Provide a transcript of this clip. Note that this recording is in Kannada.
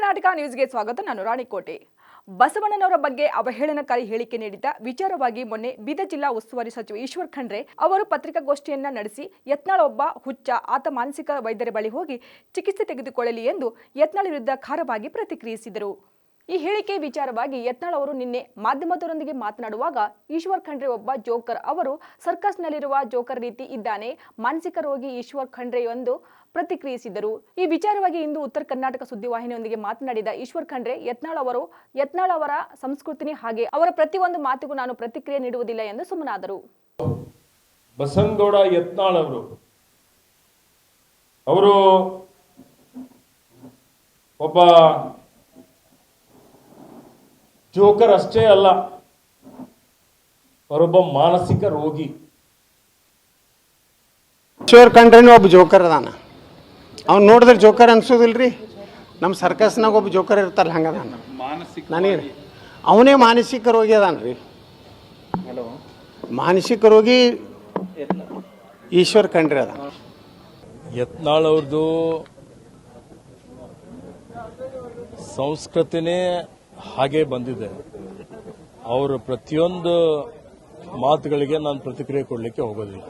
ಕರ್ನಾಟಕ ನ್ಯೂಸ್ಗೆ ಸ್ವಾಗತ. ನಾನು ರಾಣಿಕೋಟೆ. ಬಸವಣ್ಣನವರ ಬಗ್ಗೆ ಅವಹೇಳನಕಾರಿ ಹೇಳಿಕೆ ನೀಡಿದ್ದ ವಿಚಾರವಾಗಿ ಮೊನ್ನೆ ಬೀದರ್ ಜಿಲ್ಲಾ ಉಸ್ತುವಾರಿ ಸಚಿವ ಈಶ್ವರ್ ಖಂಡ್ರೆ ಅವರು ಪತ್ರಿಕಾಗೋಷ್ಠಿಯನ್ನ ನಡೆಸಿ ಯತ್ನಾಳ್ ಒಬ್ಬ ಹುಚ್ಚ, ಆತ ಮಾನಸಿಕ ವೈದ್ಯರ ಬಳಿ ಹೋಗಿ ಚಿಕಿತ್ಸೆ ತೆಗೆದುಕೊಳ್ಳಲಿ ಎಂದು ಯತ್ನಾಳ್ ವಿರುದ್ಧ ಖಾರವಾಗಿ ಪ್ರತಿಕ್ರಿಯಿಸಿದರು. ಈ ಹೇಳಿಕೆ ವಿಚಾರವಾಗಿ ಯತ್ನಾಳ್ ಅವರು ನಿನ್ನೆ ಮಾಧ್ಯಮದವರೊಂದಿಗೆ ಮಾತನಾಡುವಾಗ ಈಶ್ವರ್ ಖಂಡ್ರೆ ಒಬ್ಬ ಜೋಕರ್, ಅವರು ಸರ್ಕಸ್ನಲ್ಲಿರುವ ಜೋಕರ್ ರೀತಿ ಇದ್ದಾನೆ, ಮಾನಸಿಕ ರೋಗಿ ಈಶ್ವರ್ ಖಂಡ್ರೆ ಎಂದು ಪ್ರತಿಕ್ರಿಯಿಸಿದರು. ಈ ವಿಚಾರವಾಗಿ ಇಂದು ಉತ್ತರ ಕರ್ನಾಟಕ ಸುದ್ದಿವಾಹಿನಿಯೊಂದಿಗೆ ಮಾತನಾಡಿದ ಈಶ್ವರ್ ಖಂಡ್ರೆ, ಯತ್ನಾಳ್ ಅವರ ಸಂಸ್ಕೃತಿನೇ ಹಾಗೆ, ಅವರ ಪ್ರತಿಯೊಂದು ಮಾತಿಗೂ ನಾನು ಪ್ರತಿಕ್ರಿಯೆ ನೀಡುವುದಿಲ್ಲ ಎಂದು ಸುಮ್ಮನಾದರು. ಬಸನಗೌಡ ಯತ್ನಾಳ್ ಅವರು ಒಬ್ಬ ಜೋಕರ್ ಅಷ್ಟೇ ಅಲ್ಲ, ಅವರೊಬ್ಬ ಮಾನಸಿಕ ರೋಗಿ. ಈಶ್ವರ್ ಖಂಡ್ರೆನೂ ಒಬ್ಬ ಜೋಕರ್ ಅದಾನ. ಅವ್ನು ನೋಡಿದ್ರೆ ಜೋಕರ್ ಅನ್ಸೋದಿಲ್ರಿ. ನಮ್ಮ ಸರ್ಕಸ್ನಾಗ ಒಬ್ಬ ಜೋಕರ್ ಇರ್ತಾರಲ್ಲ ಹಂಗದಾನ. ನನಗೆ ಅವನೇ ಮಾನಸಿಕ ರೋಗಿ ಅದಾನ್ರಿ. ಮಾನಸಿಕ ರೋಗಿ ಈಶ್ವರ್ ಖಂಡ್ರೆ ಅದ. ಯತ್ನಾಳ್ ಅವ್ರದ್ದು ಸಂಸ್ಕೃತಿನೇ ಹಾಗೆ ಬಂದಿದೆ. ಅವರ ಪ್ರತಿಯೊಂದು ಮಾತುಗಳಿಗೆ ನಾನು ಪ್ರತಿಕ್ರಿಯೆ ಕೊಡಲಿಕ್ಕೆ ಹೋಗೋದಿಲ್ಲ.